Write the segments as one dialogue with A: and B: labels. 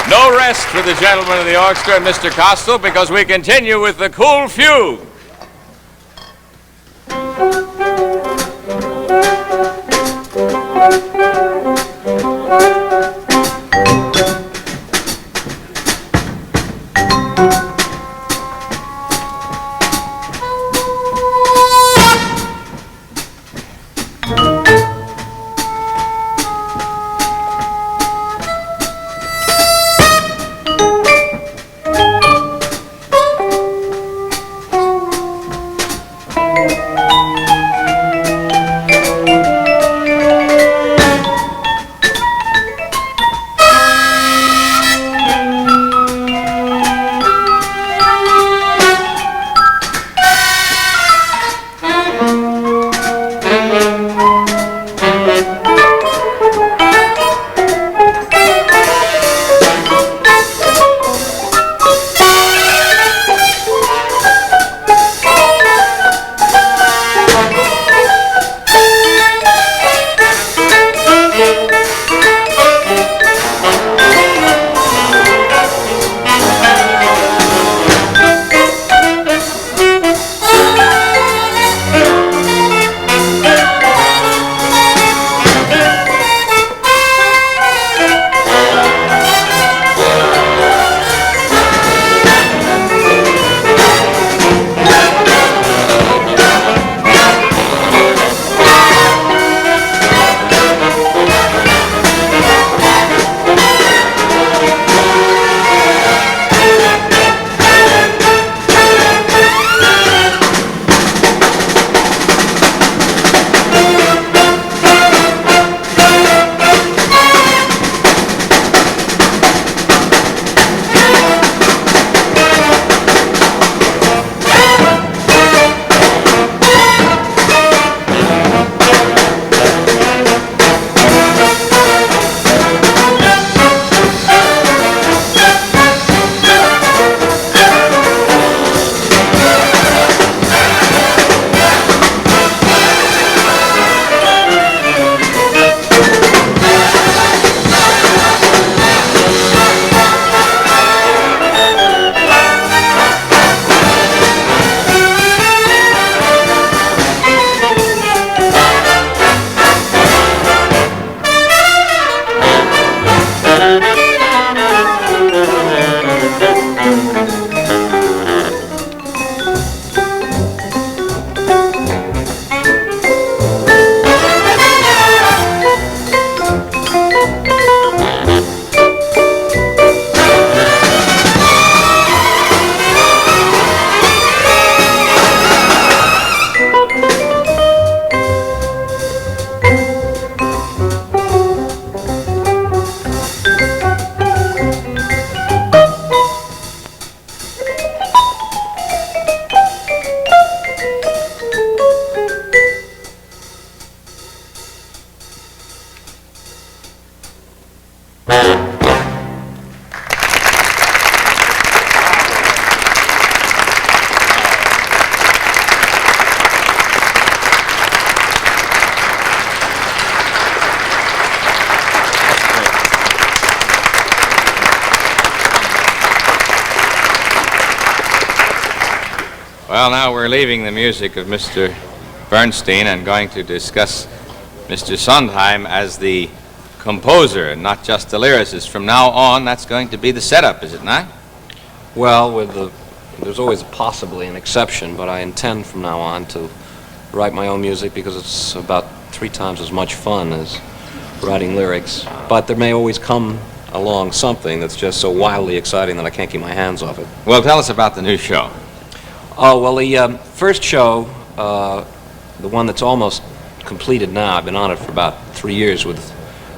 A: No rest for the gentlemen of the orchestra and Mr. Costel, because we continue with the Cool Fugue. Well, now we're leaving the music of Mr. Bernstein and going to discuss Mr. Sondheim as the composer and not just the lyricist. From now on, that's going to be the setup, is it not?
B: Well, there's always possibly an exception, but I intend from now on to write my own music because it's about 3 times as much fun as writing lyrics. But there may always come along something that's just so wildly exciting that I can't keep my hands off it.
A: Well, tell us about the new show.
B: Oh, well, the first show, the one that's almost completed now, I've been on it for about 3 years with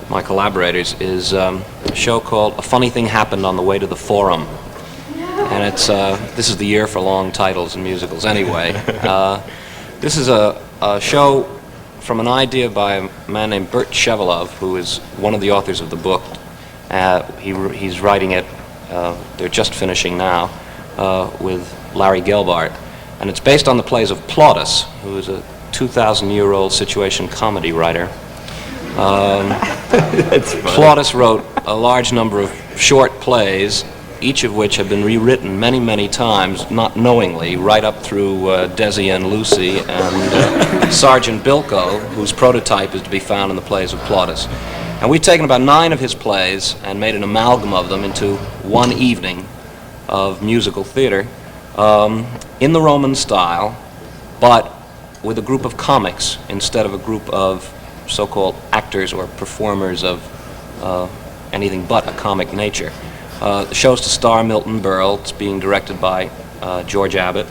B: my collaborators, is a show called A Funny Thing Happened on the Way to the Forum. And it's this is the year for long titles in musicals anyway. This is a show from an idea by a man named Bert Shevelov, who is one of the authors of the book. He's writing it, they're just finishing now, with Larry Gelbart. And it's based on the plays of Plautus, who is a 2,000-year-old situation comedy writer. Plautus wrote a large number of short plays, each of which have been rewritten many, many times, not knowingly, right up through Desi and Lucy and Sergeant Bilko, whose prototype is to be found in the plays of Plautus. And we've taken about 9 of his plays and made an amalgam of them into one evening of musical theater in the Roman style, but with a group of comics instead of a group of so-called actors or performers of anything but a comic nature. The show's to star Milton Berle. It's being directed by George Abbott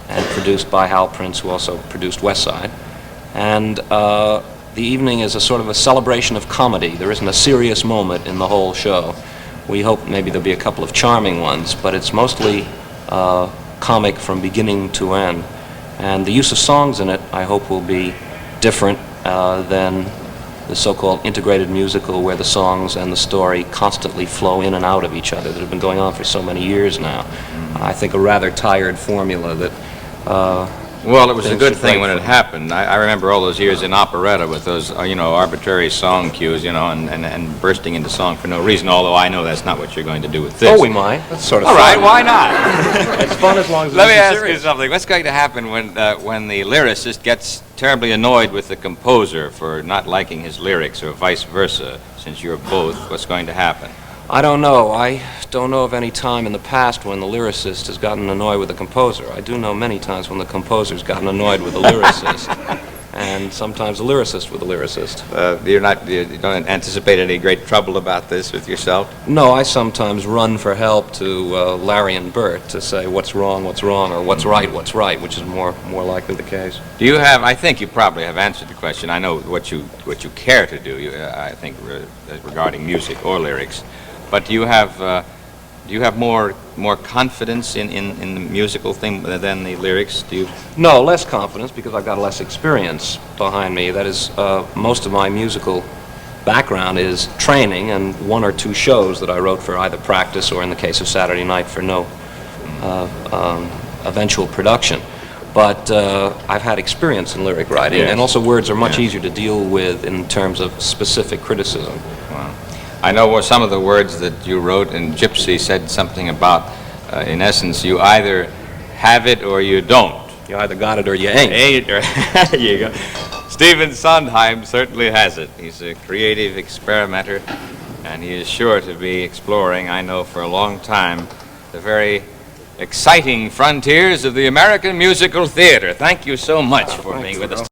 B: and produced by Hal Prince, who also produced West Side. And the evening is a sort of a celebration of comedy. There isn't a serious moment in the whole show. We hope maybe there'll be a couple of charming ones, but it's mostly comic from beginning to end. And the use of songs in it, I hope, will be different than the so-called integrated musical where the songs and the story constantly flow in and out of each other that have been going on for so many years now. I think a rather tired formula that...
A: well, it was a good thing when it happened. I remember all those years in operetta with those, arbitrary song cues, and bursting into song for no reason, although I know that's not what you're going to do with this.
B: Oh, we might. That's sort of
A: all
B: fun.
A: right, why not?
B: It's fun as long as
A: Let me
B: it's
A: ask
B: serious.
A: you something. What's going to happen when the lyricist gets terribly annoyed with the composer for not liking his lyrics, or vice versa? Since you're both, what's going to happen?
B: I don't know. I don't know of any time in the past when the lyricist has gotten annoyed with the composer. I do know many times when the composer's gotten annoyed with the lyricist, and sometimes the lyricist with the lyricist.
A: You don't anticipate any great trouble about this with yourself?
B: No, I sometimes run for help to Larry and Bert to say what's wrong, or what's right, which is more likely the case.
A: Do you have? I think you probably have answered the question. I know what you care to do. I think regarding music or lyrics. But do you have more confidence in the musical thing than the lyrics? Do you?
B: No, less confidence because I've got less experience behind me. That is, most of my musical background is training and 1 or 2 shows that I wrote for either practice or, in the case of Saturday Night, for no eventual production. But I've had experience in lyric writing,
A: Yes.
B: and also words are much easier to deal with in terms of specific criticism.
A: Wow. I know some of the words that you wrote in Gypsy said something about, in essence, you either have it or you don't.
B: You either got it or you ain't.
A: There you go. Stephen Sondheim certainly has it. He's a creative experimenter, and he is sure to be exploring, I know for a long time, the very exciting frontiers of the American musical theater. Thank you so much for being with us.